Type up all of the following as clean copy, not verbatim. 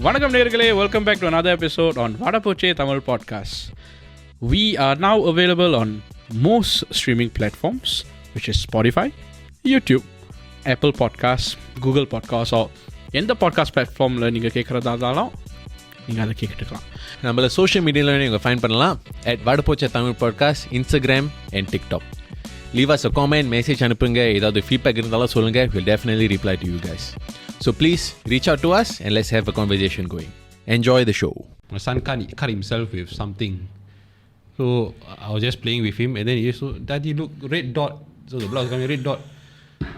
Vanakkam நேயர்களே, welcome back to another episode on Vada Poche Tamil podcast. We are now available on most streaming platforms, which is Spotify, YouTube, Apple Podcasts, Google Podcasts, or எந்த podcast பிளாட்ஃபார்மில் நீங்கள் கேட்குறதா இருந்தாலும் நீங்கள் அதை கேட்டுக்கலாம். நம்மள social மீடியாவில் நீங்கள் ஃபைண்ட் பண்ணலாம் at Vada Poche Tamil podcast, Instagram and TikTok. Leave us a comment, message அனுப்புங்க, ஏதாவது ஃபீட்பேக் இருந்தாலும் சொல்லுங்கள். We'll definitely reply to you guys. So please reach out to us and let's have a conversation going. Enjoy the show. My son cut himself with something. So I was just playing with him and then he said, Daddy, look, red dot. So the blood was coming, red dot.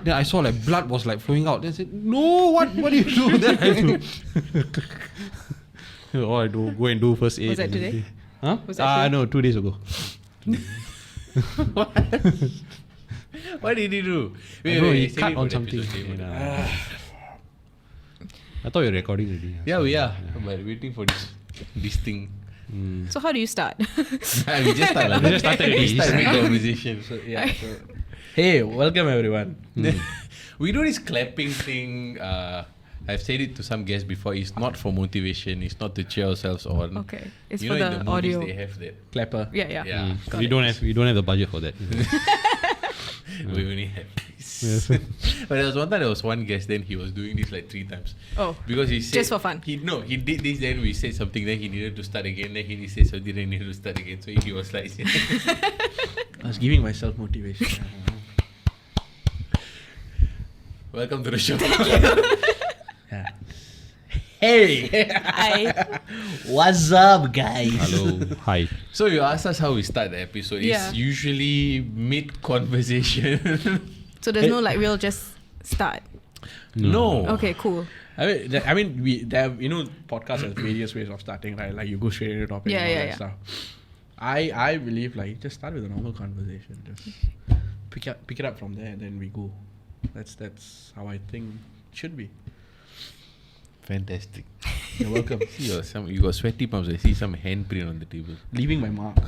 Then I saw like blood was like flowing out. Then I said, no, what do you do? Then I do. I do go and do first aid. Was that today? Huh? Was that today? No, 2 days ago. What did he do? He cut on something. I thought you were recording already. Yeah, we are. But waiting for this thing. So how do you start? We just started. We just started. We started conversation. So yeah. So, Hey, welcome everyone. we do this clapping thing. I've said it to some guests before. It's not for motivation. It's not to cheer ourselves on. Okay, it's You for know, in the the movies audio. they have that. Clapper. Yeah. Yeah. We don't have the budget for that. We only have this. But there was one time there was one guest, then he was doing this like 3 times. Oh, Because he said just for fun. He did this, then we said something, then he needed to start again, then he said something, then he needed to start again. So he was like I was giving myself motivation. welcome to the show. Yeah. Hey, I what's up, guys? Hello. Hi. So you asked us how we start the episode. Yeah. It's usually mid-conversation. so there's no like we'll just start. No. Okay, cool. I mean, we there, you know, podcast has various ways of starting, right? Like you go straight into the topic and all that stuff. I believe like just start with a normal conversation. Just pick it up from there, and then we go. That's how I think it should be. Fantastic. You're welcome. See, you got sweaty palms. I see some handprint on the table. Leaving my mark.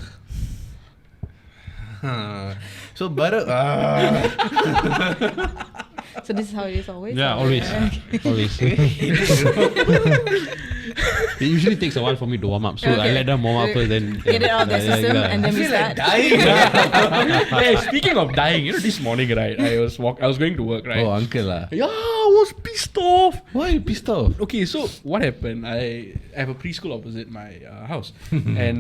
So butter. So this is how it is always. Yeah, always. Always. It usually takes a while for me to warm up, so I let them warm up first. Then Get it out of their system and then we start. Hey, speaking of dying, you know, this morning, right? I was going to work, right? Oh, uncle lah. Yeah, I was pissed off. Why are you pissed off? Okay, so what happened? I have a preschool opposite my house, and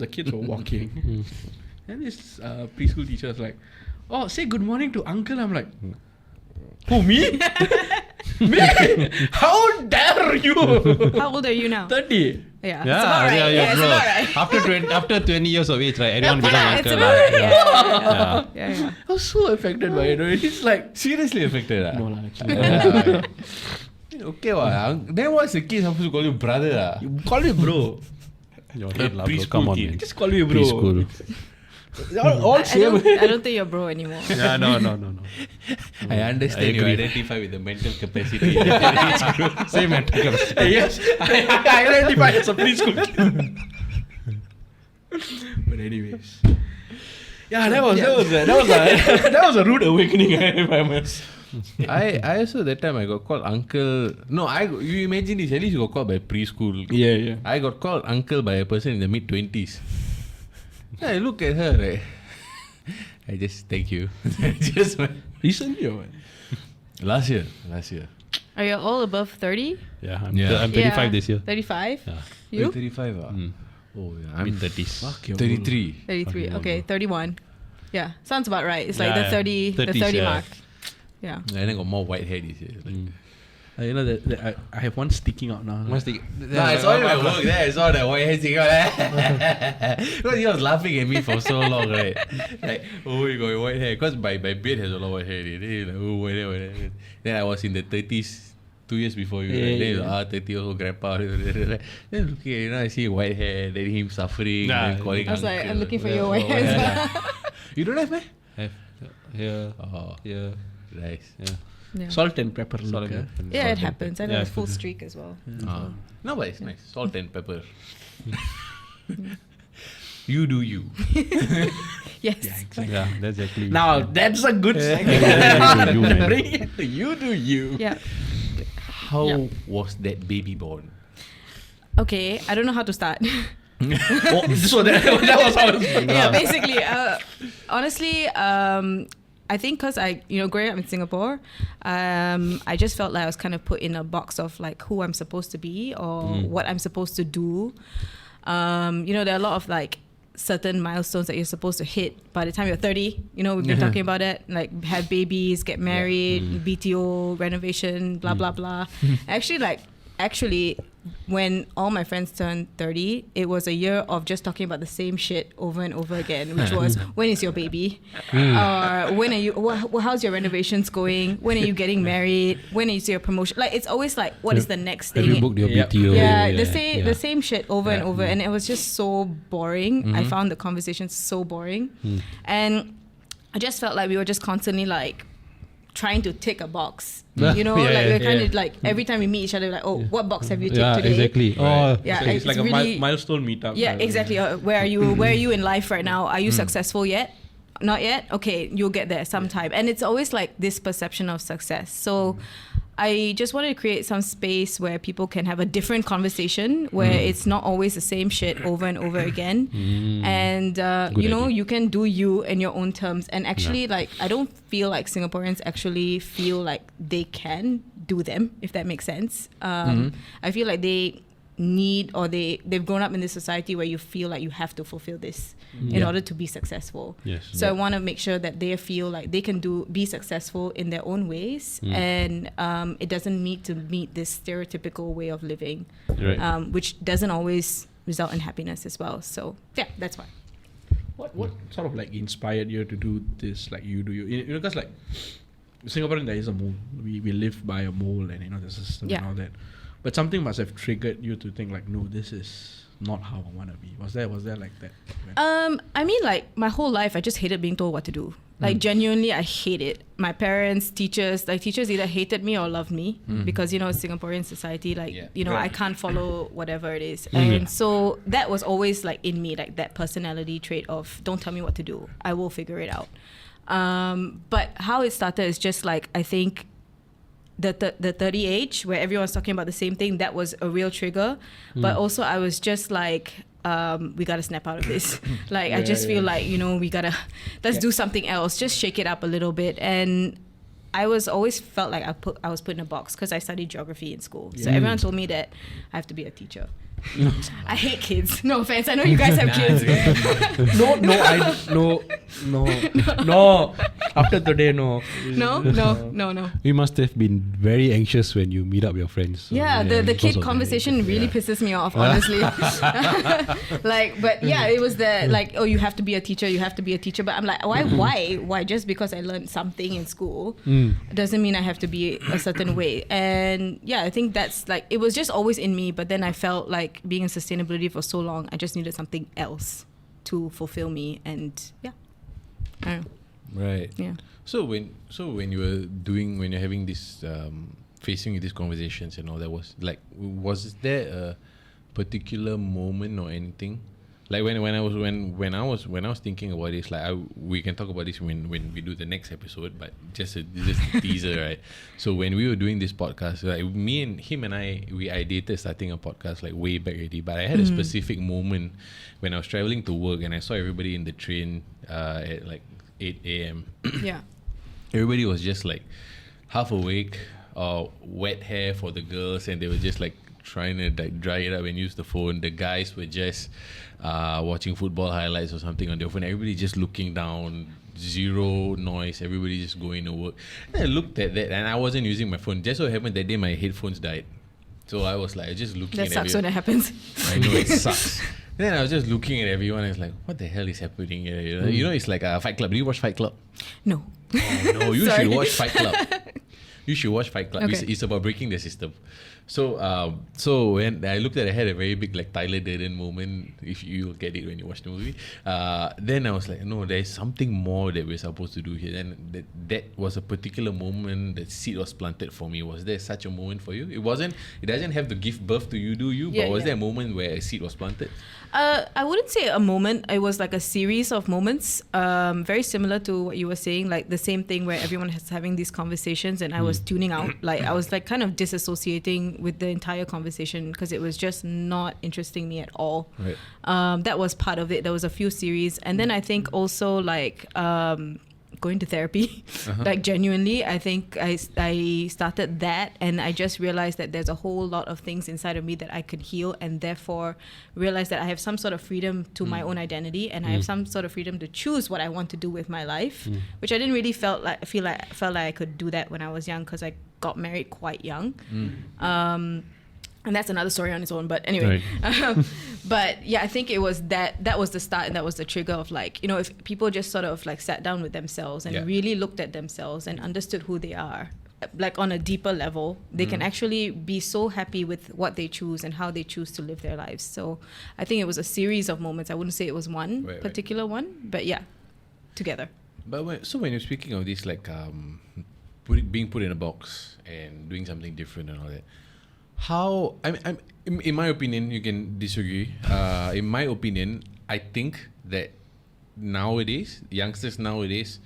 the kids were walking, and this preschool teacher was like, "Oh, say good morning to uncle." I'm like, "Who, me? Me? How dare you?" How old are you now? 30. Yeah, it's about right. yeah, it's bro. about right. After 20 years of age, right? Everyone becomes Yeah, it's uncle. about right. Yeah. Yeah. I was so affected by it. It's like, Seriously affected ah? no lah, actually. Okay, then what's the kid supposed to call you brother ah? You call me bro. Your head lah, bro. Preschool Come on, kid. man. Just call me bro. Preschool. All same. I don't think you're bro anymore. Yeah, no. I understand I you agree. identify with the mental capacity. Same man. Yes, I identify as a preschool kid. But anyways, yeah, that was a rude awakening. If I must. I also that time I got called uncle. No, you imagine this. At least you got called by preschool. Yeah. I got called uncle by a person in the mid-20s. I look at her, right? I just thank you. Just Recently or what? last year. Are you all above 30? Yeah, Yeah. I'm 35 this year. 35? Yeah. You? 35 ah? Oh yeah, I'm Mid-30s. Fuck your 33. 33. Okay, Okay, 31. Yeah, sounds about right. It's like Yeah, the 30, the 30s, 30 yeah. mark. Yeah. And then got more white hair this year. You know that I have one sticking out now. No, I saw him at work there. I saw the white hair sticking out there. Because he was laughing at me for so long, right? Like, oh, you got white hair. Because my bed has a lot of white hair. Then he's like, oh, white hair. Then I was in the 30s 2 years before you. Yeah, Right? Then he's yeah. like, 30 also grandpa. Then okay, now I see white hair. Then him suffering. Nah, then calling I was like, uncle. I'm looking for Yeah, your white oh, hair. You don't have, man? Have here, Oh, here, nice. yeah. Yeah. Salt and pepper. Salt Look, and eh? pepper. Yeah, Salt it and happens. I pepper. know Yeah, it's full streak as well. No, but it's nice. Salt and pepper. You do you. Yes. Yeah, that's exactly. Now that's a good segment. You, man. Bring it to you do you. Yeah. How Yeah. was that baby born? Okay, I don't know how to start. Oh, so that was how it was. Yeah, basically, honestly, I think because growing up in Singapore, I just felt like I was kind of put in a box of like who I'm supposed to be or what I'm supposed to do. There are a lot of like certain milestones that you're supposed to hit by the time you're 30. We've been talking about it, like have babies, get married, BTO, renovation, blah, blah, blah. Actually, when all my friends turned 30, it was a year of just talking about the same shit over and over again, which was, when is your baby? Or when are you, how's your renovations going? When are you getting married? When is your promotion? Like, it's always like, what is the next thing? Have you booked your BTO? Yeah, the same shit over and over. And it was just so boring. I found the conversation so boring. And I just felt like we were just constantly like trying to tick a box. We're kind of like every time we meet each other, like, oh, what box have you ticked today? Exactly. Right. Oh, Yeah, So it's like a really, milestone meetup. yeah, exactly. Where are you? Where are you in life right now? Are you successful yet? Not yet? Okay, you'll get there sometime. And it's always like this perception of success. So I just wanted to create some space where people can have a different conversation, where it's not always the same shit over and over again. And, you can do you in your own terms. And actually, like, I don't feel like Singaporeans actually feel like they can do them, if that makes sense. I feel like they need, or they've grown up in this society where you feel like you have to fulfill this in order to be successful. Yes. So I want to make sure that they feel like they can be successful in their own ways, and it doesn't need to meet this stereotypical way of living, which doesn't always result in happiness as well. So yeah, that's why. What sort of like inspired you to do this? Like you do you because like Singaporean, there is a mold. We live by a mold, and there's a system and all that. But something must have triggered you to think like, no, this is not how I want to be. Was there like that? I mean, like my whole life, I just hated being told what to do. Like genuinely, I hate it. My parents, teachers either hated me or loved me because Singaporean society, like I can't follow whatever it is, and so that was always like in me, like that personality trait of don't tell me what to do, I will figure it out. But how it started is just like, I think the 30 age where everyone's talking about the same thing, that was a real trigger. But also I was just like, we gotta snap out of this. Like I just feel like we gotta let's do something else, just shake it up a little bit. And I always felt like I was put in a box because I studied geography in school. So everyone told me that I have to be a teacher. I hate kids. No offense. I know you guys have kids. No. After today, no. No. you must have been very anxious when you meet up your friends. Yeah, the kid conversation really pisses me off, honestly. But yeah, it was like, oh, you have to be a teacher. But I'm like, why? Just because I learned something in school doesn't mean I have to be a certain way. And yeah, I think that's like, it was just always in me. But then I felt like being in sustainability for so long, I just needed something else to fulfill me. And yeah, I don't know. Right. Yeah. So when you're having this facing these conversations and all that, was there a particular moment or anything? Like when I was thinking about this, like we can talk about this when we do the next episode, but just a teaser, right? So when we were doing this podcast, like me and him and I, we ideated starting a podcast like way back already. But I had a specific moment when I was traveling to work and I saw everybody in the train at like 8 a.m. Yeah. Everybody was just like half awake, wet hair for the girls, and they were just like trying to like dry it up and use the phone. The guys were just watching football highlights or something on their phone. Everybody just looking down, zero noise, everybody just going to work. And I looked at that and I wasn't using my phone. Just so happened that day my headphones died. So I was like just looking at That sucks when it happens. I know, it sucks. Then I was just looking at everyone and I was like, what the hell is happening here? It's like a Fight Club. Do you watch Fight Club? No. Oh, no, you should watch Fight Club. You should watch Fight Club. Okay. It's about breaking the system. So when I looked at it, I had a very big like Tyler Durden moment, if you'll get it when you watch the movie. Then I was like, no, there's something more that we're supposed to do here. And that was a particular moment that seed was planted for me. Was there such a moment for you? It doesn't have to give birth to you, do you? Yeah, but was there a moment where a seed was planted? I wouldn't say a moment. It was like a series of moments, very similar to what you were saying, like the same thing where everyone is having these conversations and I was tuning out. Like I was like kind of disassociating with the entire conversation because it was just not interesting me at all. Right. That was part of it. There was a few series, and then I think also like going to therapy, like genuinely, I think I started that, and I just realized that there's a whole lot of things inside of me that I could heal, and therefore realized that I have some sort of freedom to my own identity, and I have some sort of freedom to choose what I want to do with my life, which I didn't really felt like I could do that when I was young because I got married quite young. And that's another story on its own. But anyway, but yeah, I think it was that was the start, and that was the trigger of like, you know, if people just sort of like sat down with themselves and really looked at themselves and understood who they are, like on a deeper level, they can actually be so happy with what they choose and how they choose to live their lives. So I think it was a series of moments. I wouldn't say it was one particular one, but yeah, together. But when you're speaking of this, like being put in a box and doing something different and all that, how I'm in my opinion, you can disagree. In my opinion, I think that youngsters nowadays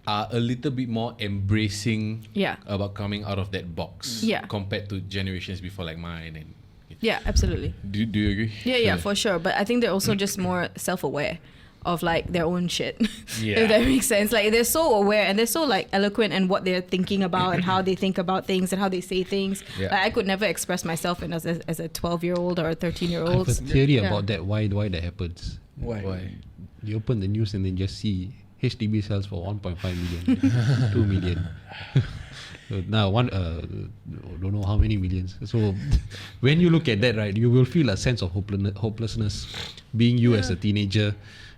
are a little bit more embracing about coming out of that box compared to generations before, like mine. And yeah, absolutely. Do you agree? Yeah, for sure. But I think they're also just more self-aware of like their own shit. If that makes sense. Like they're so aware and they're so like eloquent in what they're thinking about and how they think about things and how they say things. Like, I could never express myself as a 12-year-old or a 13-year-old. I have a theory about that. Why that happens? Why? You open the news and then just see HDB sells for 1.5 million, 2 million. So now don't know how many millions. So when you look at that, right, you will feel a sense of hopelessness. Being you as a teenager,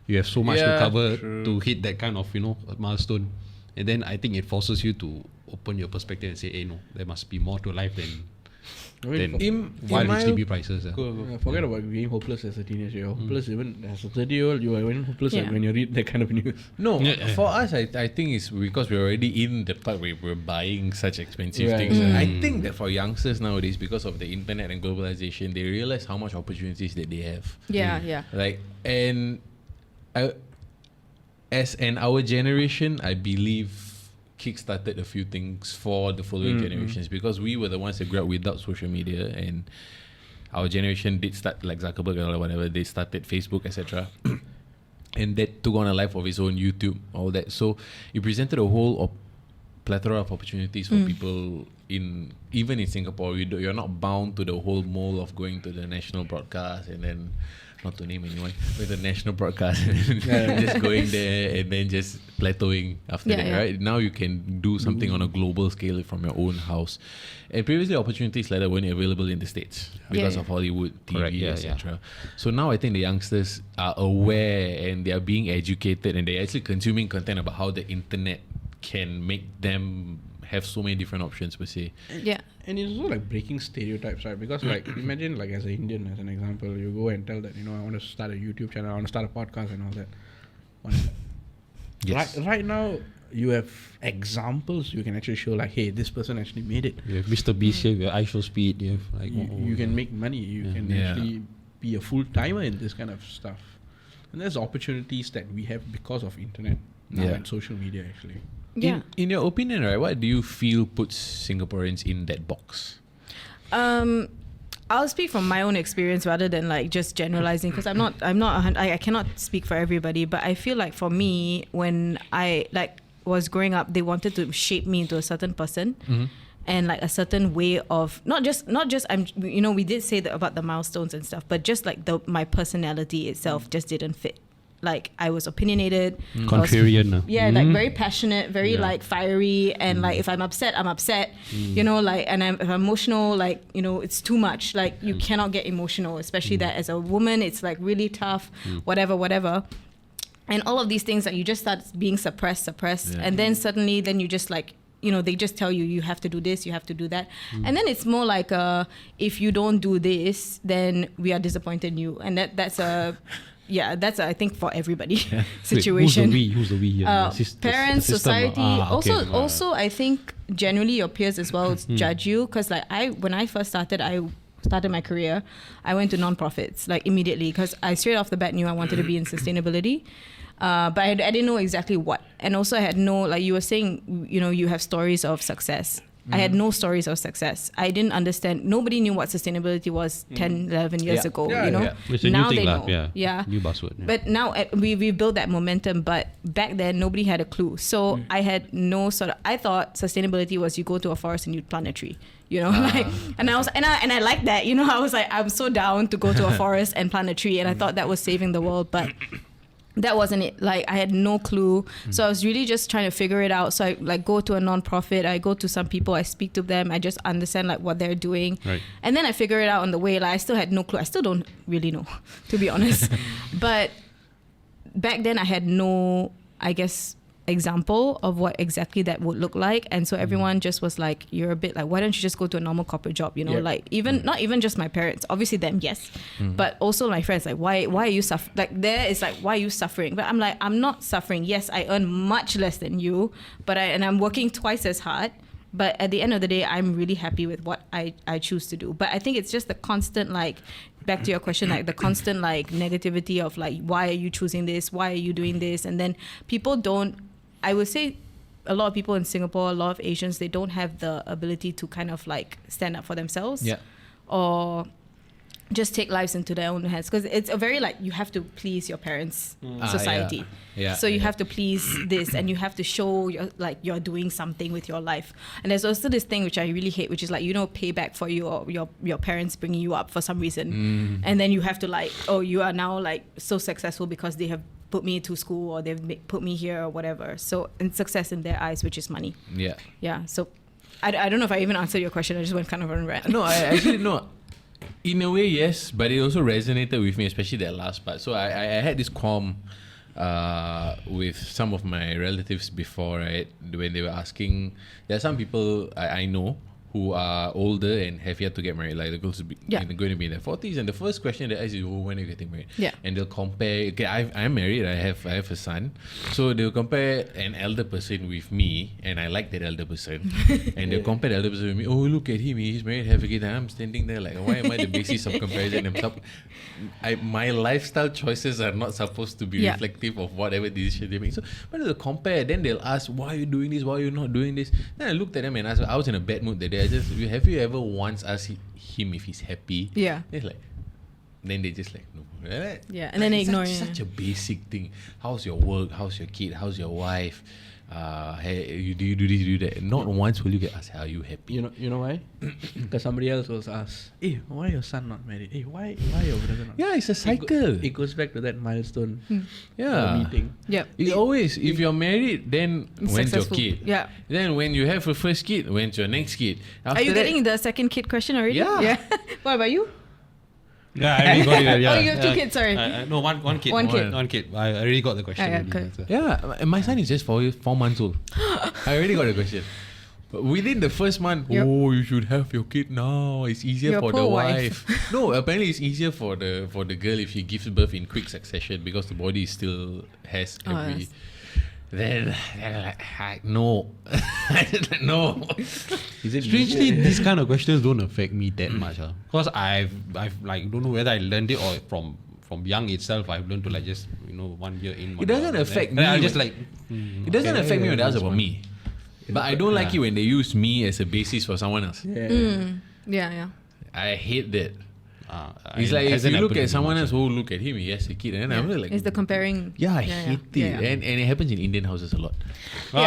you have so much to cover to hit that kind of, you know, milestone. And then I think it forces you to open your perspective and say, hey, no, there must be more to life than wild HDB prices. Forget about being hopeless as a teenager. You're hopeless even as a 30-year-old. You are even hopeless when you read that kind of news. No, for us, I think it's because we're already in the part where we're buying such expensive things. I think that for youngsters nowadays, because of the internet and globalization, they realize how much opportunities that they have. Yeah. Like, and our generation, I believe, kickstarted a few things for the following generations, because we were the ones that grew up without social media, and our generation did start, like Zuckerberg or whatever, they started Facebook, etc. And that took on a life of its own, YouTube, all that. So it presented a whole plethora of opportunities for people even in Singapore. You're not bound to the whole mold of going to the national broadcast and then, not to name anyone, with the national broadcast and just going there and then just plateauing after that, right? Now you can do something on a global scale from your own house. And previously, opportunities like that weren't available in the States because of Hollywood, TV, etc. So now I think the youngsters are aware and they are being educated and they're actually consuming content about how the internet can make them have so many different options per se. Yeah. And it's also like breaking stereotypes, right? Because like imagine like as an Indian, as an example, you go and tell that, you know, I want to start a YouTube channel, I want to start a podcast and all that. Yes. Right now, you have examples you can actually show like, hey, this person actually made it. You have Mr. Beast, you have iShow Speed, you have like... You can make money, you can actually be a full-timer in this kind of stuff. And there's opportunities that we have because of internet now and social media actually. Yeah. In your opinion, right, what do you feel puts Singaporeans in that box? I'll speak from my own experience rather than like just generalizing, because I cannot speak for everybody, but I feel like for me, when I like was growing up, they wanted to shape me into a certain person. And like a certain way of not just we did say that about the milestones and stuff, but just like my personality itself just didn't fit. Like I was opinionated, contrarian, like very passionate, very like fiery, and like if I'm upset, I'm upset, you know, like, and if I'm emotional, like, you know, it's too much. Like you cannot get emotional, especially that as a woman, it's like really tough, whatever. And all of these things that you just start being suppressed, and then suddenly, then you just like, you know, they just tell you have to do this, you have to do that, and then it's more like if you don't do this, then we are disappointed in you, and that's a that's I think for everybody situation. Wait, who's the we? Parents, society. Also, I think generally your peers as well judge you, because like when I first started my career, I went to non-profits like immediately, because I straight off the bat knew I wanted to be in sustainability. But I didn't know exactly what. And also I had no, like you were saying, you have stories of success. I had no stories of success. I didn't understand. Nobody knew what sustainability was 10, 11 years ago, It's a now new thing, they lah. know. Yeah. New buzzword. Yeah. But now we built that momentum, but back then nobody had a clue. So I had no I thought sustainability was you go to a forest and you plant a tree. And I like that. I was like, I'm so down to go to a forest and plant a tree, and I thought that was saving the world, but that wasn't it. Like, I had no clue. So I was really just trying to figure it out. So I go to a non-profit, I go to some people, I speak to them, I just understand like what they're doing. Right. And then I figure it out on the way. Like, I still had no clue. I still don't really know, to be honest. But back then I had no, I guess, example of what exactly that would look like, and so everyone just was like, you're a bit like, why don't you just go to a normal corporate job, like even not even just my parents, obviously them, yes, but also my friends, like why are you suffering? Like, there is like, why are you suffering? But I'm like, I'm not suffering. Yes, I earn much less than you, but I'm working twice as hard, but at the end of the day I'm really happy with what I choose to do. But I think it's just the constant, like, back to your question, like the constant like negativity of like, why are you choosing this, why are you doing this? And then people don't, I would say a lot of people in Singapore, a lot of Asians, they don't have the ability to kind of like stand up for themselves, or just take lives into their own hands, because it's a very like, you have to please your parents' society. So you have to please this, and you have to show you're doing something with your life. And there's also this thing which I really hate, which is like, payback for your parents bringing you up for some reason, and then you have to like, oh, you are now like so successful because they have put me to school, or they've put me here, or whatever. So, and success in their eyes, which is money. Yeah. So I don't know if I even answered your question. I just went kind of on rant. No, I actually no. In a way, yes, but it also resonated with me, especially that last part. So I had this qualm with some of my relatives before, right? When they were asking, there are some people I know who are older and have yet to get married. Like, the girls going to be in their 40s, and the first question they ask is, when are you getting married? And they'll compare. Okay, I'm married. I have a son, so they'll compare an elder person with me, and I like that elder person, and they'll compare the elder person with me. Oh, look at him, he's married, have a kid, and I'm standing there like, why am I the basis of comparison? My lifestyle choices are not supposed to be reflective of whatever decision they make. So, but they'll compare. Then they'll ask, why are you doing this? Why are you not doing this? Then I looked at them and asked. I was in a bad mood that day. Have you ever once asked him if he's happy? Then they just like, no. And then they ignore you. Such a basic thing. How's your work? How's your kid? How's your wife? Hey, do you do this, do that? Not once will you get asked, are you happy? You know why? Because somebody else was asked, hey, why your son not married? Hey, why your brother not? Yeah, it's a cycle. It goes back to that milestone meeting. It's always, if you're married, then when's your kid? Then when you have a first kid, when's your next kid? After Are you getting the second kid question already? Yeah. What about you? Yeah, I already got it. Yeah. Oh, you have two kids, sorry. No, one kid. One kid. I already got the question. My son is just 4 months old. I already got the question. But within the first month, you should have your kid now. It's easier your for poor the wife. No, apparently it's easier for the girl if she gives birth in quick succession, because the body still has every. Then like, no. No. Strangely, these kind of questions don't affect me that much. Because I've like, don't know whether I learned it or from young itself, I've learned to like just 1 year in. It doesn't affect me. I just like. It doesn't affect me when they ask about me. But I don't like it when they use me as a basis for someone else. I hate that. It's like if you look at someone else, look at him, he has a kid, and I'm like, it's the comparing. I hate it. And it happens in Indian houses a lot. So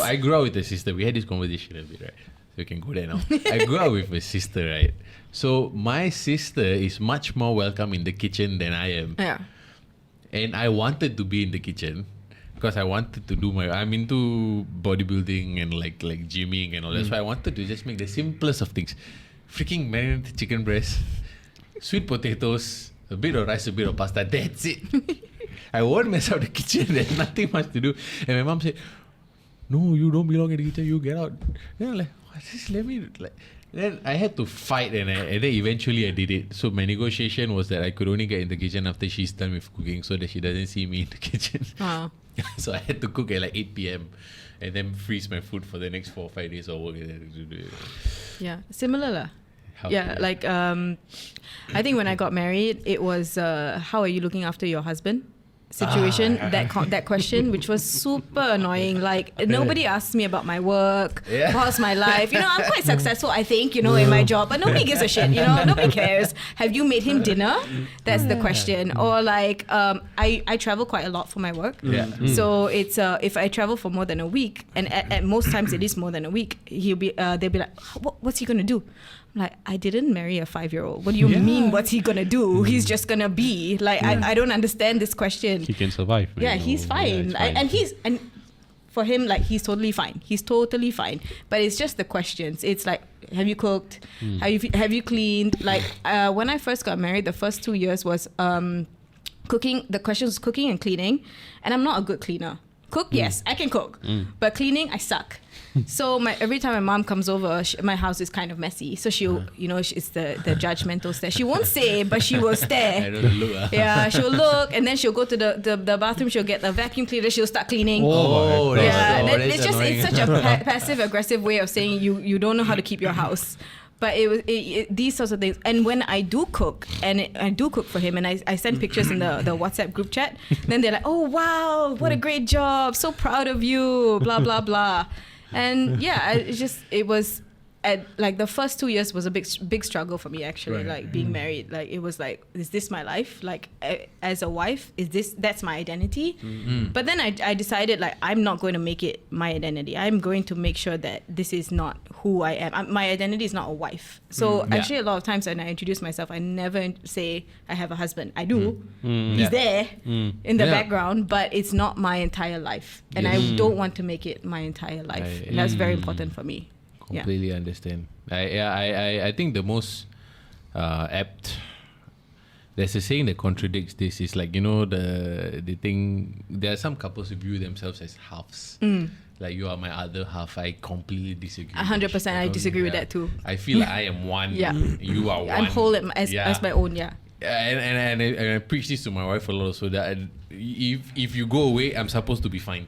I grew up with a sister. We had this conversation a bit, right? So we can go there now. I grew up with a sister, right? So my sister is much more welcome in the kitchen than I am. And I wanted to be in the kitchen, because I wanted to do I'm into bodybuilding and like gymming and all that. So I wanted to just make the simplest of things. Freaking marinated chicken breast, sweet potatoes, a bit of rice, a bit of pasta. That's it. I won't mess up the kitchen. There's nothing much to do. And my mom said, no, you don't belong in the kitchen. You get out. Then I'm like, just let me like. Then I had to fight, and then eventually I did it. So my negotiation was that I could only get in the kitchen after she's done with cooking, so that she doesn't see me in the kitchen. So I had to cook at like 8 p.m. and then freeze my food for the next 4 or 5 days of work. Similar lah. I think when I got married, it was how are you looking after your husband? situation, that question, which was super annoying. Like, nobody asked me about my work, how's my life. You know, I'm quite successful, I think, you know, in my job, but nobody gives a shit, you know, nobody cares. Have you made him dinner? That's the question. Or like, I travel quite a lot for my work. So it's if I travel for more than a week, and at most times it is more than a week, they'll be like, what's he gonna do? I'm like, I didn't marry a 5-year-old. What do you mean? What's he gonna do? He's just gonna be like, I don't understand this question. He can survive. Yeah, he's fine. And for him, like, he's totally fine. He's totally fine. But it's just the questions. It's like, have you cooked? Have you cleaned? Like, when I first got married, the first 2 years was cooking. The question was cooking and cleaning, and I'm not a good cleaner. Cook, yes, I can cook, but cleaning, I suck. So every time my mom comes over, my house is kind of messy. So she'll, you know, it's the judgmental stare. She won't say, but she will stare. I don't look. Yeah, she'll look, and then she'll go to the bathroom. She'll get the vacuum cleaner. She'll start cleaning. It's such a passive aggressive way of saying you don't know how to keep your house. But it was these sorts of things. And when I do cook, and I do cook for him, and I send pictures in the WhatsApp group chat, then they're like, oh, wow, what a great job. So proud of you, blah, blah, blah. And yeah, it was at like the first 2 years was a big struggle for me, actually, like being married. Like, it was like, is this my life? Like, as a wife, that's my identity? But then I decided, like, I'm not going to make it my identity. I'm going to make sure that this is not who I am. My identity is not a wife. So actually, a lot of times when I introduce myself, I never say I have a husband. I do. He's there in the background, but it's not my entire life. And I don't want to make it my entire life. And that's very important for me. Completely understand. I think the most apt. There's a saying that contradicts this. Is like, you know, the thing. There are some couples who view themselves as halves. Like, you are my other half. I completely disagree. 100%, I disagree with that too. I feel like I am one. You are one. I'm whole as my own. And I preach this to my wife a lot, so that if you go away, I'm supposed to be fine.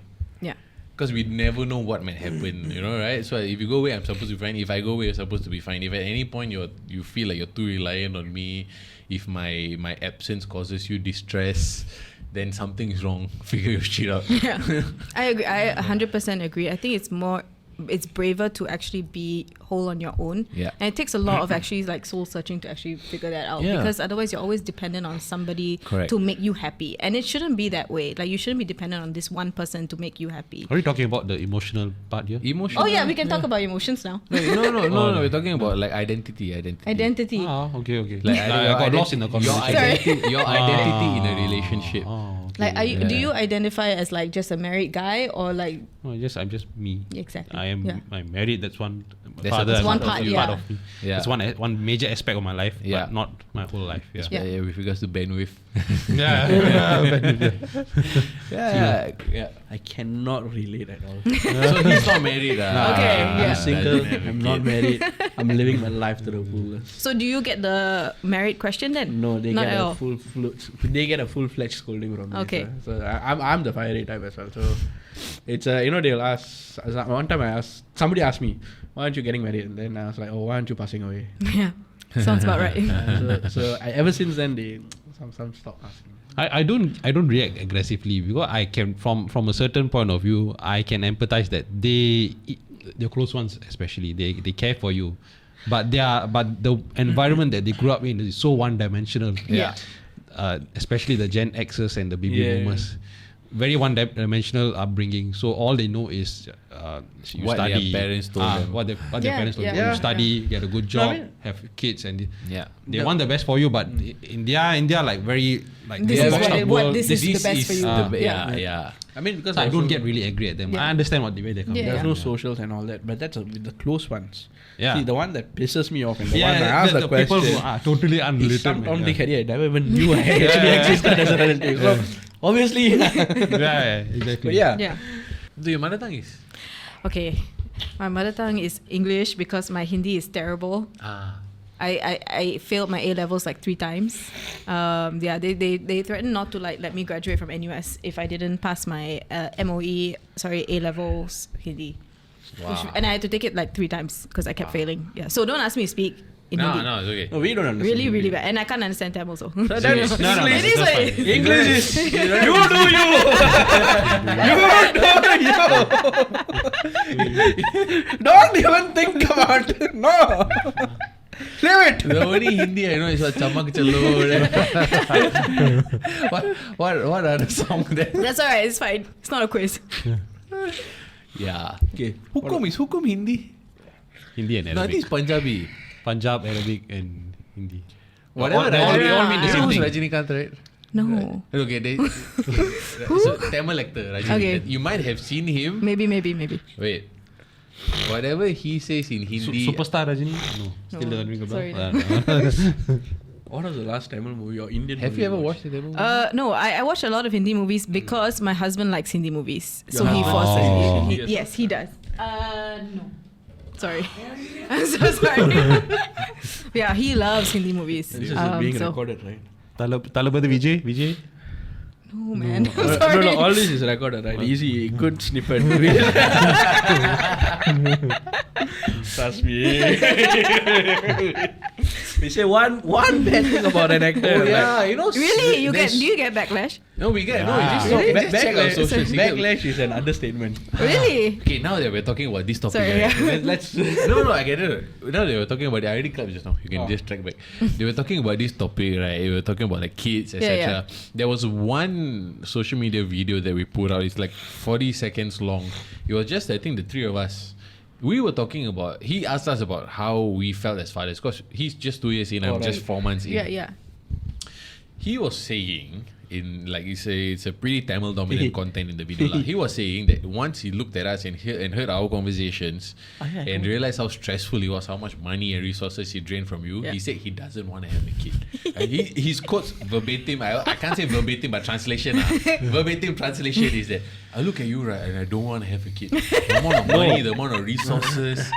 Because we never know what might happen, you know, right? So if you go away, I'm supposed to be fine. If I go away, you're supposed to be fine. If at any point you feel like you're too reliant on me, if my absence causes you distress, then something's wrong. Figure your shit out. I agree. I 100% agree. I think it's braver to actually be whole on your own. And it takes a lot of actually like soul searching to actually figure that out. Because otherwise you're always dependent on somebody to make you happy. And it shouldn't be that way. Like, you shouldn't be dependent on this one person to make you happy. Are you talking about the emotional part here? Emotional? Oh yeah, we can talk about emotions now. No. We're talking about like identity. Ah, okay. Like, I got lost in the conversation. Your identity in a relationship. Like, do you identify as like just a married guy, or like? I'm just me. Exactly. I'm married. That's one. That's one part. Part of me. That's one major aspect of my life, but not my whole life. With regards to bandwidth. I cannot relate at all. So he's not married. I'm single. I'm not married. I'm living my life to the fullest. So do you get the married question then? No, they not get at a all. they get a full-fledged scolding from me. Okay. So I'm the fiery type as well. So it's they'll ask. One time somebody asked me, why aren't you getting married? And then I was like, oh, why aren't you passing away? Yeah, sounds about right. So ever since then, some stop asking. I don't react aggressively, because I can from a certain point of view, I can empathize that the close ones especially, they care for you, but the environment that they grew up in is so one-dimensional. Especially the Gen Xers and the baby boomers. Very one-dimensional upbringing. So all they know is you what study. Their parents told them. What their parents told them. Yeah. You study, get a good job, have kids, and they want the best for you. But in India, like very like this is this is the best for you. I mean, because I don't get really angry at them. I understand what the way they come. There's no socials and all that, but that's with the close ones. Yeah. See, the one that pisses me off and the one I ask the question. People who are totally unrelated. It's some on the career I never even knew I actually existed as a relative. So obviously. Exactly. But So your mother tongue is? Okay, my mother tongue is English because my Hindi is terrible. I failed my A levels like 3 times. They threatened not to like let me graduate from NUS if I didn't pass my A levels Hindi. Wow. And I had to take it like 3 times because I kept failing. Yeah. So don't ask me to speak. in Hindi. No, it's okay. No, we don't understand. Really, Hindi. really bad. And I can't understand Tamil also. So that is English. It is what it is. English is you do you. Don't even think about it. No. Leave it. The only Hindi I know is what Chamak Chalo. what are the songs there? That's alright. It's fine. It's not a quiz. Yeah. Okay. Hukum is Hukum Hindi? Hindi and No, I think Arabic. it's Punjabi. Punjab, Arabic and Hindi. Whatever. They all mean the You same know thing. Rajinikanth, right? No. Okay, so Tamil actor Rajinikanth. Okay. You might have seen him. Maybe. Wait. Whatever he says in Hindi. Superstar Rajini? No. Still No, doesn't ring a bell. sorry. What was the last Tamil movie or Indian Have movie you ever watched the Tamil movie? No, I watch a lot of Hindi movies because my husband likes Hindi movies. So Your he husband forces likes me. Hindi. Yes, he does. No. Sorry. I'm so sorry. Yeah, he loves Hindi movies. This is being recorded, right? Talabadi Vijay? No, man. I'm No, sorry. no, all this is recorded, right? Easy, good snippet. Trust me. We say one bad thing about an actor. Oh, like, yeah, you know. Really? Do there's- you get backlash? No, we get. No, Yeah. just, Really? just check our socials. You get- backlash is an understatement. Really? Okay, now that we're talking about this topic, Sorry, right? yeah. Let's. No, I get it. Now they were talking about the ID club just now. You can just track back. They were talking about this topic, right? They were talking about like kids, etc. Yeah. There was one social media video that we put out. It's like 40 seconds long. It was just, I think, the three of us. We were talking about. He asked us about how we felt as fathers, because he's just 2 years in. I'm just 4 months in. Yeah. He was saying in like it's a pretty Tamil dominant content in the video. Lah. He was saying that once he looked at us and heard our conversations and realized how stressful it was, how much money and resources he drained from you, he said he doesn't want to have a kid. And his quotes verbatim, I can't say verbatim, but translation. Verbatim translation is that I look at you, right, and I don't want to have a kid. The amount of money, the amount of resources.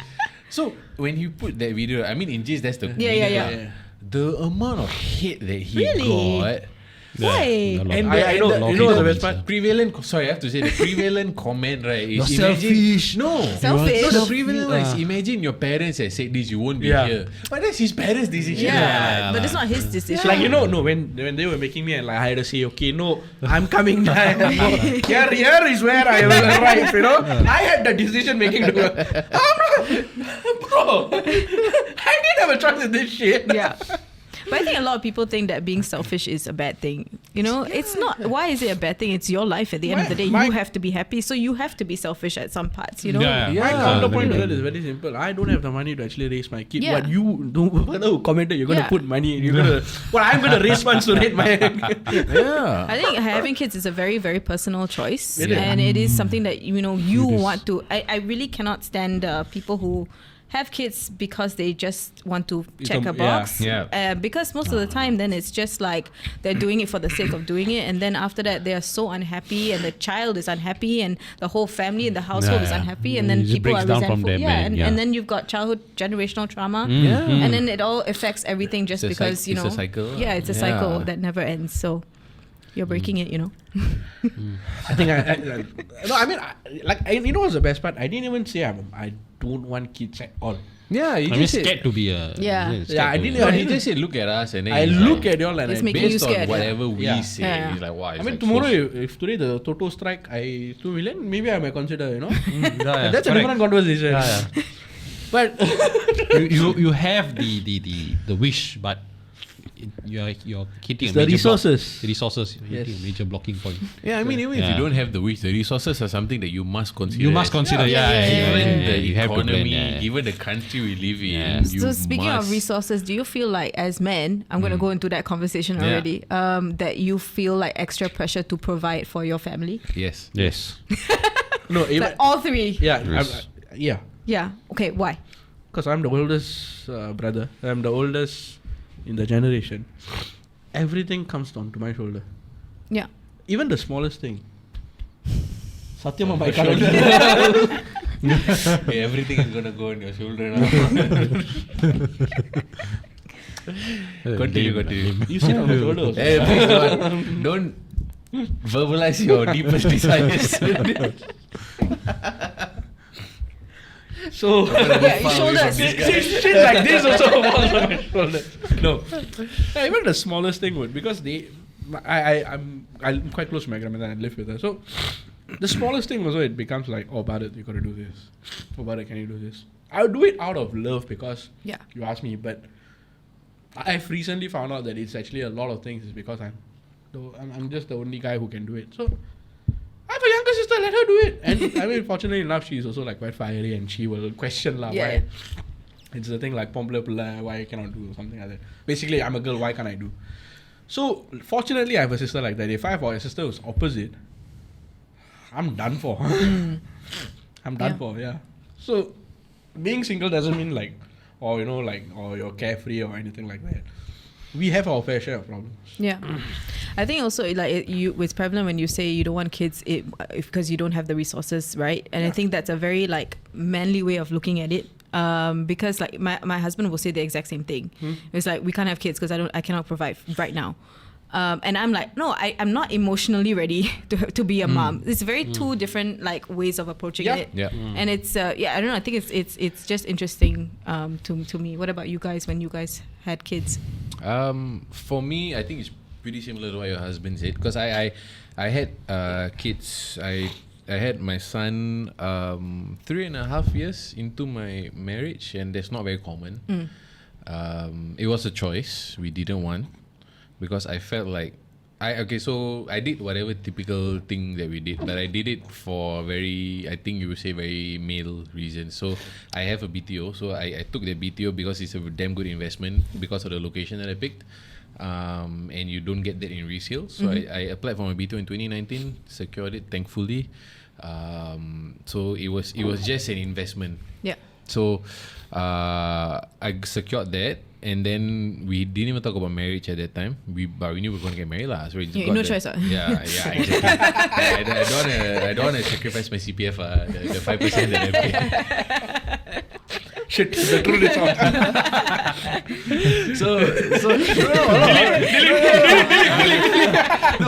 So when you put that video, I mean, in gist, that's the Yeah. The amount of hate that he Really? got. Why? And I know. You know the best part? Prevalent. Sorry, I have to say the prevalent comment, right? Is You're selfish. No, Selfish. No, the prevalent one is imagine your parents had said this, you won't be Yeah. here. But that's his parents' decision. Yeah, but it's not his decision. Like, when they were making me, and like I had to say, okay, no, I'm coming down. Here is where I will arrive, I had the decision making. Bro, I didn't have a choice in this shit. Yeah. But I think a lot of people think that being selfish is a bad thing. It's not. Why is it a bad thing? It's your life at the end of the day. You have to be happy. So you have to be selfish at some parts, My counterpoint to that is very simple. I don't have the money to actually raise my kid. Yeah. What you do, commented, you're going to Yeah. put money. You're going to. Well, I'm going to raise funds to raise my. Yeah. I think having kids is a very, very personal choice. It is. And it is something that, you want to. I really cannot stand people who have kids because they just want to check a box. Yeah. Because most of the time, then it's just like they're doing it for the sake of doing it. And then after that, they are so unhappy and the child is unhappy and the whole family and the household is unhappy. And then It just people are breaks down from resentful. there, man. And then you've got childhood generational trauma. Yeah. And then it all affects everything just It's a because, it's a cycle. Yeah, it's a cycle that never ends. So you're breaking it, I think you know what's the best part? I didn't even say I don't want kids at all. Yeah, you I mean, just said, scared to be a... Yeah. I didn't. no, he just said, look at us, and then I he's look like, at y'all and It's I, making you based on scared, whatever we Yeah. say, Yeah. he's like, wow. I mean, tomorrow, if today the Toto strike, 2 million, maybe I might consider, That's a different conversation. But you have the wish, but you're hitting It's a the major resources. The resources. You're hitting Yes. a major blocking point. Yeah, I mean, even if you Yeah. don't have the wish, the resources are something that you must consider. You must consider, Given the you have to plan, economy, given the country we live in, Yeah. you So speaking must. of resources, do you feel like as men, I'm going to go into that conversation Yeah. already, that you feel like extra pressure to provide for your family? Yes. Yes. no, even Like all three. yeah, yeah, Yeah. Okay. Why? because I'm the oldest brother. I'm the oldest in the generation. Everything comes down to my shoulder. Yeah. Even the smallest thing. Satyam my shoulder. Hey, everything is gonna go on your shoulder now. Continue. You sit on my shoulder also. Hey, please don't verbalize your deepest desires. So shoulders. shit like this also falls on my shoulders. No, even the smallest thing would, because I'm quite close to my grandmother and I live with her. So the smallest thing also, it becomes like, oh, Vada, you gotta do this. Oh, Vada, can you do this? I would do it out of love because you asked me, but I've recently found out that it's actually a lot of things is because I'm just the only guy who can do it. So I have a younger sister, let her do it. And I mean, fortunately enough, she's also like quite fiery and she will question why. It's the thing like Pomple Pula, why I cannot do something like that. Basically, I'm a girl, why can't I do? So fortunately, I have a sister like that. If I have a sister who's opposite, I'm done for. I'm done for, So being single doesn't mean like, or you're carefree or anything like that. We have our fair share of problems. Yeah, I think also like it's prevalent when you say you don't want kids because you don't have the resources, right? And I think that's a very like manly way of looking at it. Because like my husband will say the exact same thing. It's like, we can't have kids because I cannot provide right now. And I'm like, no, I'm not emotionally ready to be a mom. It's very two different like ways of approaching it. Yeah. And it's I don't know. I think it's just interesting to me. What about you guys when you guys had kids? For me, I think it's pretty similar to what your husband said, because I had kids. I had my son 3.5 years into my marriage, and that's not very common. It was a choice we didn't want, because I felt like so I did whatever typical thing that we did, but I did it for very, I think you would say, very male reasons. So I have a BTO, so I took the BTO because it's a damn good investment because of the location that I picked. And you don't get that in resale. So I applied for my BTO in 2019, secured it thankfully. So it was just an investment. Yeah. So I secured that, and then we didn't even talk about marriage at that time. But we knew we were going to get married lah. So we just got no that. choice. Yeah, exactly. I don't want to sacrifice my CPF. The 5% that I pay. Shit, the truth is out. So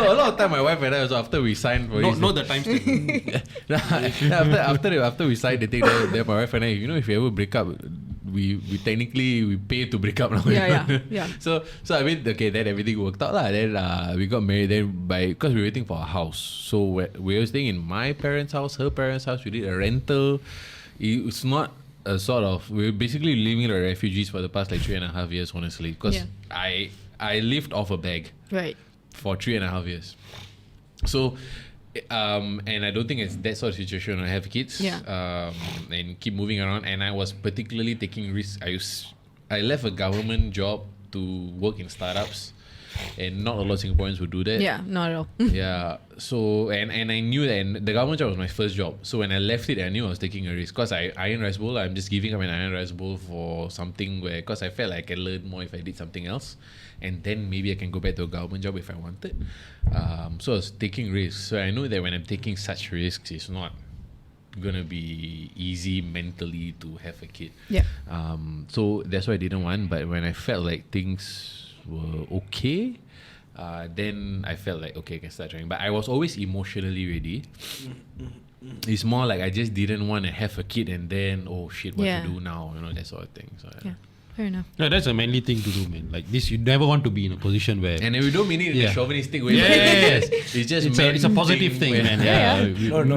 a lot of time my wife and I also, after we signed for Not the time stamp. after we signed the thing, then my wife and I, if we ever break up, we technically pay to break up now. Yeah. So I mean, okay, then everything worked out lah. Then we got married. Then because we were waiting for a house, so we were staying in my parents' house, her parents' house. We did a rental. It's not a sort of, we were basically living like refugees for the past like 3.5 years, honestly, because I lived off a bag, right, for 3.5 years. So and I don't think it's that sort of situation when I have kids, and keep moving around. And I was particularly taking risks. I left a government job to work in startups, and not a lot of Singaporeans would do that. Yeah, not at all. Yeah. So and I knew that, and the government job was my first job. So when I left it, I knew I was taking a risk, because iron rice bowl, I'm just giving up an iron rice bowl for something where, because I felt like I can learn more if I did something else, and then maybe I can go back to a government job if I wanted. So I was taking risks. So I know that when I'm taking such risks, it's not gonna be easy mentally to have a kid. Yeah. So that's why I didn't want. But when I felt like things were okay, then I felt like, okay, I can start trying. But I was always emotionally ready. It's more like I just didn't want to have a kid and then, oh shit, what to do now, that sort of thing. So fair enough. No, that's a manly thing to do, man. Like this, you never want to be in a position where. And we don't mean it in a chauvinistic way. Yes. It's just it's a positive thing, man.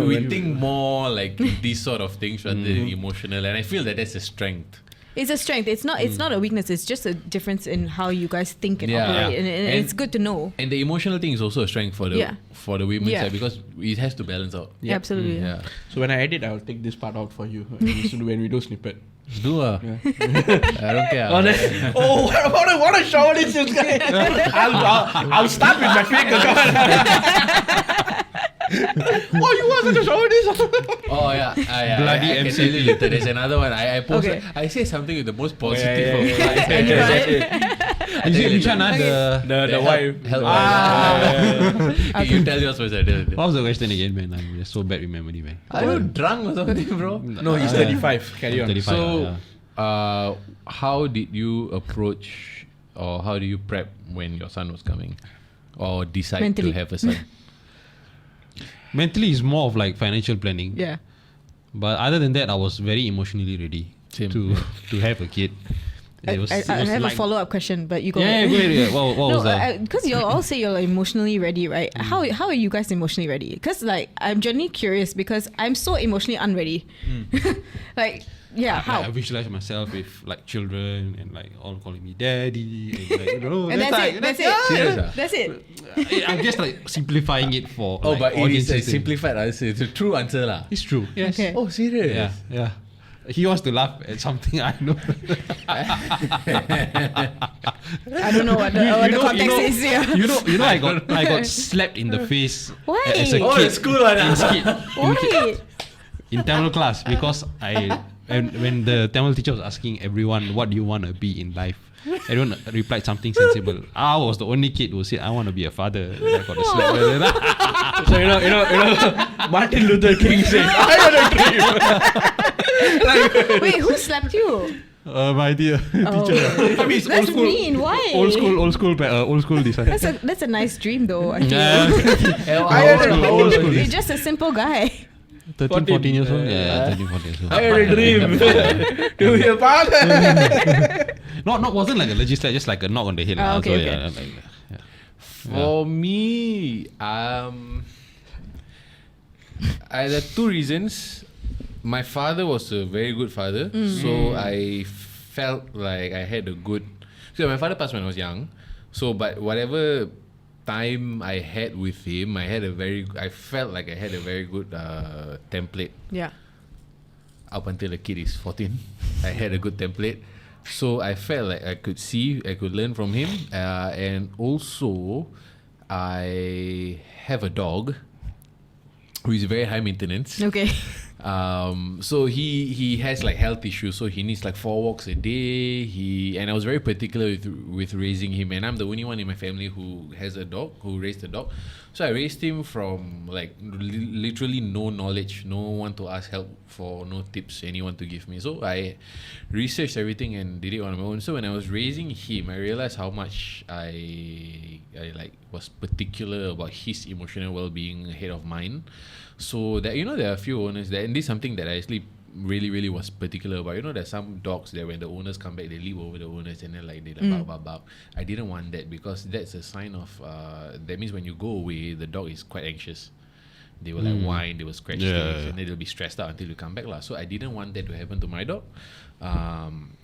We think more like these sort of things rather than emotional, and I feel that that's a strength. It's a strength. It's not a weakness. It's just a difference in how you guys think and operate, and it's good to know. And the emotional thing is also a strength for the women's side, because it has to balance out. Yeah. Absolutely. Yeah. So when I edit, I'll take this part out for you when we do snippet. Do I don't care. What a shower this is, guy. I'll start with my fake account. Oh, you want to show this? Oh yeah. Bloody I can MC. tell you later. There's another one. I posted. Okay. I say something with the most positive of And you Is it which one? The wife. You tell yours first. What was the question again, man? I'm just so bad with memory, man. Are you drunk or something, bro? No, he's 35. Carry on. 35. So, how did you approach, or how do you prep when your son was coming, or decide Mentally. to have a son? Mentally, it's more of like financial planning. Yeah. But other than that, I was very emotionally ready to have a kid. I have a follow-up question, but you go Yeah, ahead. go ahead. Yeah. What was that? Because you all say you're emotionally ready, right? How are you guys emotionally ready? Because like I'm genuinely curious because I'm so emotionally unready. Like, yeah, how? I visualize myself with like children and like all calling me daddy and like, you know, And that's it. Serious ah? That's it. I'm just like simplifying it for Oh, like, but it is a audiences. simplified answer. It's a true answer lah. It's true. Yes. Okay. Oh, serious? Yeah. He wants to laugh at something I know. I don't know what the context is here. You know, I got slapped in the face Why? as a Oh, kid the school one. Why? in Tamil class because when the Tamil teacher was asking everyone what do you want to be in life, everyone replied something sensible. I was the only kid who said I want to be a father. And I got a slap. So you know, Martin Luther King said, "I had a dream." Wait, who slapped you? My dear teacher. I mean, it's That's old school. mean. Why? Old school design. That's a nice dream though. I feel. Old school. You're just a simple guy. 13, 14 years old? Yeah, 13, 14 years old. I had a dream to be a father. Not wasn't like a legit slap, just like a knock on the head. Ah, okay, So, okay. yeah, For me, there are two reasons. My father was a very good father, so I felt like I had a good. So my father passed when I was young, so but whatever time I had with him, I felt like I had a very good template. Yeah. Up until the kid is 14, I had a good template. So I felt like I could learn from him, and also I have a dog who is very high maintenance. Okay. So he has like health issues, so he needs like 4 walks a day. And I was very particular with raising him, and I'm the only one in my family who raised a dog. So I raised him from like literally no knowledge, no one to ask help for, no tips anyone to give me. So I researched everything and did it on my own. So when I was raising him, I realized how much I like was particular about his emotional well-being ahead of mine. So that, there are a few owners that, and this is something that I actually really, really was particular about. There's some dogs that when the owners come back, they leap over the owners and then they bark. I didn't want that because that's a sign of, that means when you go away, the dog is quite anxious. They will like whine, they will scratch things, and then they'll be stressed out until you come back lah. So I didn't want that to happen to my dog.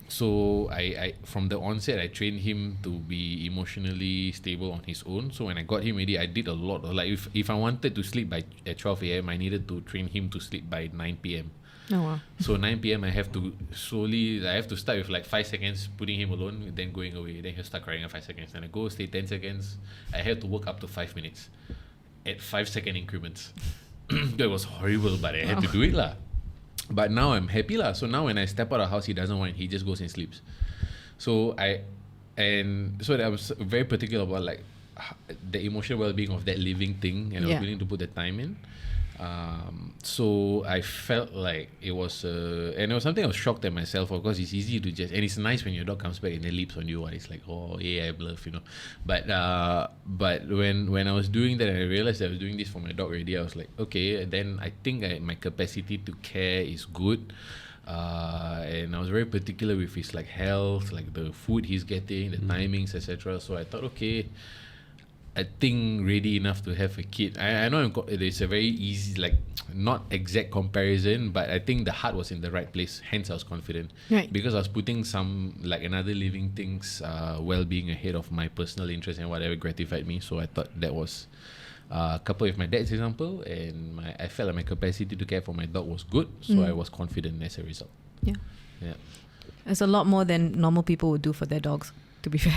So I from the onset, I trained him to be emotionally stable on his own. So when I got him ready, I did a lot. Like if I wanted to sleep at 12 a.m., I needed to train him to sleep by 9 p.m. Oh wow. So 9 p.m. I have to start with like 5 seconds, putting him alone, then going away. Then he'll start crying in 5 seconds. Then I go, stay 10 seconds. I have to work up to 5 minutes at 5-second increments. It was horrible, but I had to do it lah. But now I'm happy lah. So now when I step out of the house, he doesn't whine. He just goes and sleeps. So I was very particular about like the emotional well-being of that living thing, and I was willing to put the time in. So I felt like it was and it was something I was shocked at myself for, because it's easy to just, and it's nice when your dog comes back and then leaps on you, and it's like, oh yeah, I bluff, but when I was doing that and I realized I was doing this for my dog already, I was like, okay, then I think my capacity to care is good. And I was very particular with his like health, like the food he's getting, the timings, etc. So I thought, okay, I think ready enough to have a kid. I know it's a very easy, like not exact comparison, but I think the heart was in the right place. Hence, I was confident, Right. because I was putting some like another living thing's well-being ahead of my personal interest and whatever gratified me. So I thought that was coupled with my dad's example, and I felt like my capacity to care for my dog was good. So I was confident as a result. Yeah. Yeah. It's a lot more than normal people would do for their dogs, to be fair.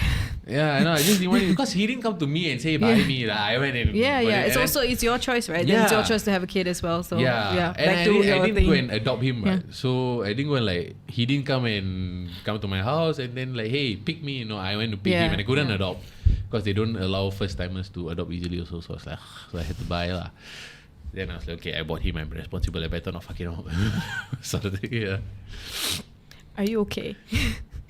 Yeah, I know. I just didn't want it because he didn't come to me and say buy me. Like, I went and It's your choice, right? Then it's your choice to have a kid as well. So and back I to your didn't thing. go and adopt him, right? So I didn't go and like, he didn't come to my house and then like, hey, pick me. I went to pick him, and I couldn't adopt because they don't allow first timers to adopt easily also. So I was like, so I had to buy lah. Then I was like, okay, I bought him, I'm responsible, I better not fuck him up. Sort of thing, yeah. Are you okay?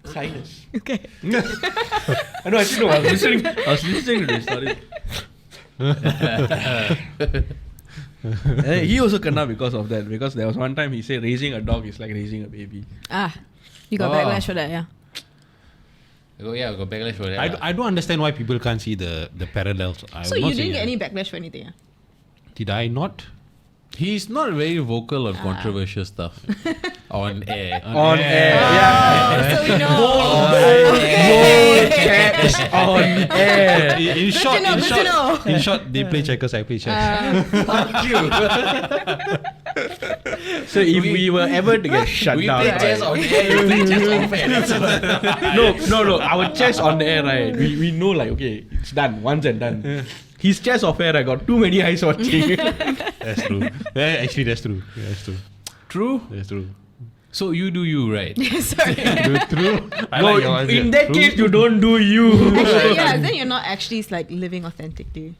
Kindness. Okay. I know. Actually, no. I was listening to this story. He also kena because of that. Because there was one time he said raising a dog is like raising a baby. You got backlash for that, yeah. We got backlash for that. I don't understand why people can't see the parallels. So you didn't get any backlash for anything, yeah? Did I not? He's not very vocal on controversial stuff. On air. On air. Yeah. So we know. On air. In short, Good to know. in short, they play checkers, I play chess. Fuck you. So if we were ever to get shut We down, play right? chess on air, you play chess off air. No. Our chess on the air, right? We know like, okay, it's done. Once and done. His chess off air, I got too many eyes watching. That's true. Actually, that's true. True? That's true. So you do you, right? Sorry. True. No, in that case, you don't do you. Actually, yeah, then you're not actually like living authentically.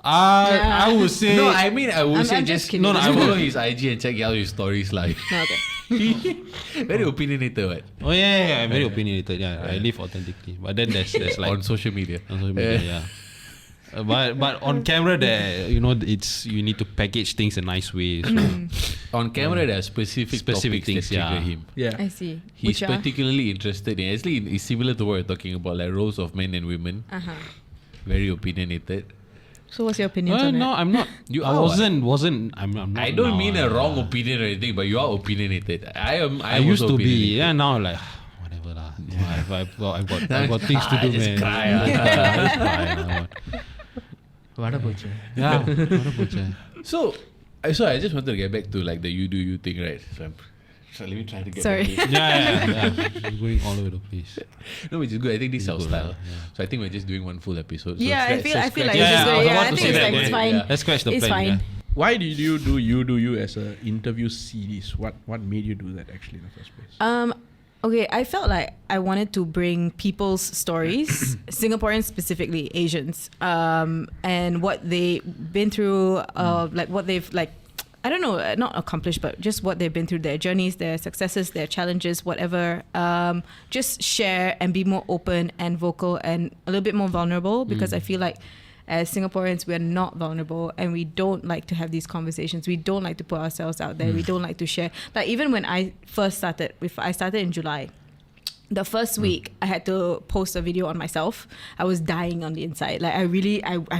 I would say. No, I mean, I would I'm say just just kidding. no. No, I follow his IG and check out his stories live. No, okay. Very opinionated, right? Oh yeah, I'm very opinionated. Yeah, I live authentically. But then there's like On social media. on social media, yeah. But on camera, there it's you need to package things a nice way. So On camera, there are specific topics things, that trigger yeah. him. Yeah. I see. He's Which are? particularly interested in. Actually, it's similar to what we're talking about, like roles of men and women. Very opinionated. So what's your opinion on no, it? I'm not. You I are wasn't. I'm not. I don't now, mean a wrong opinion or anything, but you are opinionated. I am. I used also to be. opinionated. Yeah, now like whatever lah. I've got things to do, just man. cry, Just cry, Vada Poche. yeah. Poche. So I just wanted to get back to like the you do you thing, right? So let me try to get Sorry. back to it. Yeah. Going all over the place. No, which is good. I think this is our good, style. yeah. So I think we're just doing one full episode. So Yeah, I feel like scratch- it's Yeah, just I was I about to think say it's that, like it's yeah. fine. Let's scratch the It's plan. fine. Yeah. Why did you do you as an interview series? What made you do that actually in the first place? Okay, I felt like I wanted to bring people's stories, Singaporeans specifically, Asians, and what they've been through, like what they've like, I don't know, not accomplished, but just what they've been through, their journeys, their successes, their challenges, whatever. Just share and be more open and vocal and a little bit more vulnerable, because I feel like as Singaporeans, we're not vulnerable and we don't like to have these conversations. We don't like to put ourselves out there. We don't like to share. Like even when I first started, I started in July. The first week, I had to post a video on myself. I was dying on the inside. Like I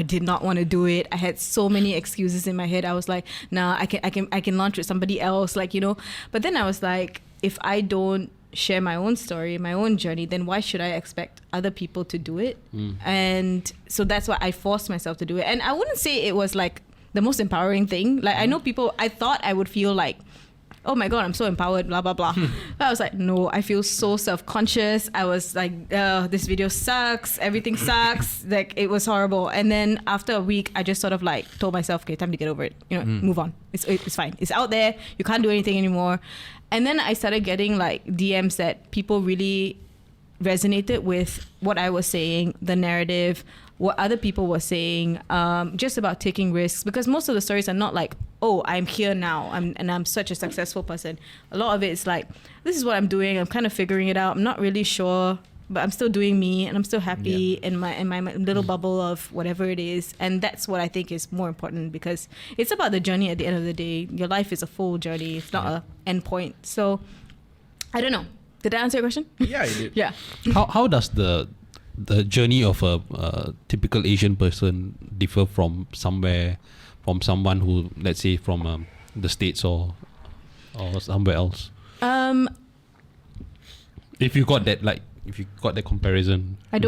did not want to do it. I had so many excuses in my head. I was like, nah, I can launch with somebody else. Like, but then I was like, if I don't share my own story, my own journey, then why should I expect other people to do it? And so that's why I forced myself to do it. And I wouldn't say it was like the most empowering thing. Like I know people, I thought I would feel like, oh my God, I'm so empowered, blah, blah, blah. But I was like, no, I feel so self-conscious. I was like, this video sucks. Everything sucks. Like it was horrible. And then after a week, I just sort of like told myself, okay, time to get over it. Move on. It's fine. It's out there. You can't do anything anymore. And then I started getting like DMs that people really resonated with what I was saying, the narrative, what other people were saying, just about taking risks. Because most of the stories are not like, oh, I'm here now, I'm such a successful person. A lot of it is like, this is what I'm doing. I'm kind of figuring it out. I'm not really sure, but I'm still doing me, and I'm still happy in my little bubble of whatever it is. And that's what I think is more important, because it's about the journey at the end of the day. Your life is a full journey. It's not a end point. So I don't know. Did I answer your question? Yeah, you did. Yeah. How does the journey of a typical Asian person differ from someone who, let's say, from the States or somewhere else? If you got that comparison. I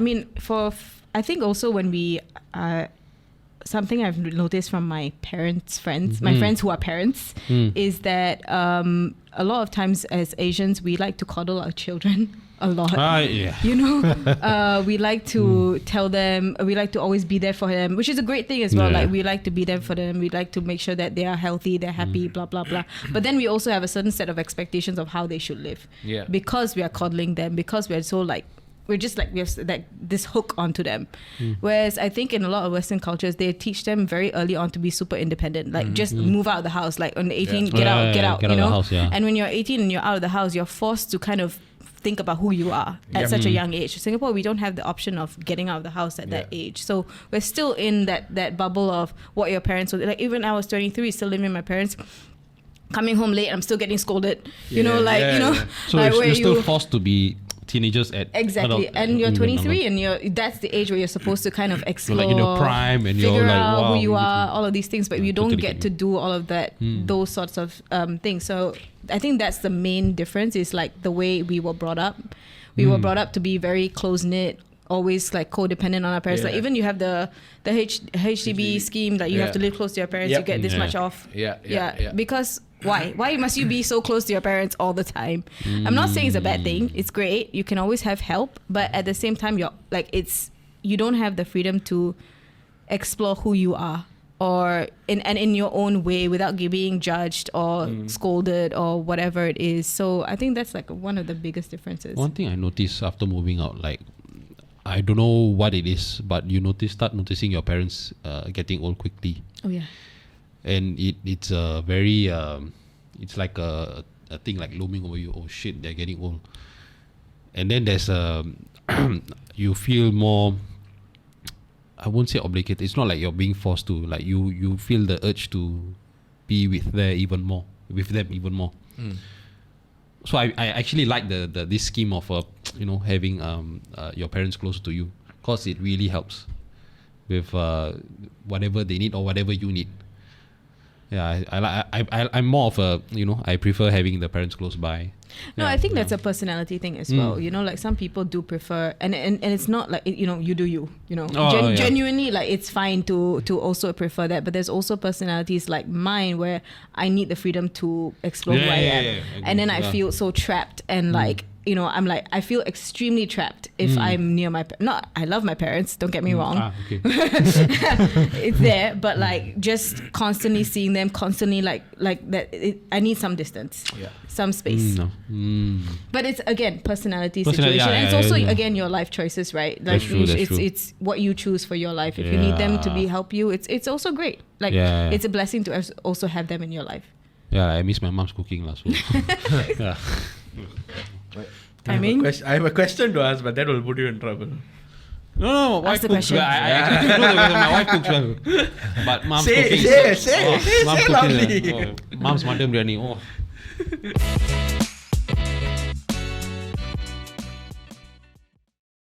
mean, I think also when we, something I've noticed from my parents' friends, my friends who are parents, is that a lot of times as Asians, we like to coddle our children a lot. Yeah. We like to tell them, we like to always be there for them, which is a great thing as well. Yeah. Like we like to be there for them. We like to make sure that they are healthy, they're happy, blah, blah, blah. But then we also have a certain set of expectations of how they should live. Yeah. Because we are coddling them, because we're so like, we have like this hook onto them. Whereas I think in a lot of Western cultures, they teach them very early on to be super independent. Like just move out of the house. Like on 18, get out, Get out of the house, yeah. And when you're 18 and you're out of the house, you're forced to kind of think about who you are at such a young age. Singapore, we don't have the option of getting out of the house at that age. So we're still in that bubble of what your parents would like. Even I was 23, still living with my parents. Coming home late, I'm still getting scolded. So like you're still forced to be teenagers at exactly, adult, and you're 23, and that's the age where you're supposed to kind of explore, like in your prime, and figure you're like, out wow, who you are, all of these things, but you don't totally get get to you. do all of that, those sorts of things. So I think that's the main difference, is like the way we were brought up. We were brought up to be very close knit, always like codependent on our parents. Like even you have the HDB scheme that you have to live close to your parents. You get this much off. Because why must you be so close to your parents all the time? I'm not saying it's a bad thing. It's great. You can always have help, but at the same time, you don't have the freedom to explore who you are, or in your own way, without being judged or scolded or whatever it is. So I think that's like one of the biggest differences. One thing I noticed after moving out, like, I don't know what it is, but start noticing your parents getting old quickly. Oh yeah. And it's a very it's like a thing like looming over you. Oh shit, they're getting old. And then there's you feel more, I won't say obligated. It's not like you're being forced to. Like you feel the urge to be with them even more. So I actually like this scheme of having your parents close to you, because it really helps with whatever they need or whatever you need. Yeah, I'm more of a, I prefer having the parents close by. No, I think that's a personality thing as well. Like some people do prefer, and it's not like, you do you. Genuinely, like it's fine to also prefer that. But there's also personalities like mine where I need the freedom to explore who I am, and then I feel so trapped and like. I'm like, I feel extremely trapped if I'm near my not I love my parents, don't get me wrong. Okay. It's there, but like just constantly seeing them, constantly like that, I need some distance, some space. But it's again personality situation, and it's also again your life choices, right? Like That's true. it's what you choose for your life. If you need them to help you, it's also great. Like it's a blessing to also have them in your life. Yeah, I miss my mom's cooking last week. Yeah. I have a question to ask, but that will put you in trouble. No, wife Ask the cooks. question. I actually know that my wife cooks well. But mom's Say cooking. loudly. Mom's mutton biryani.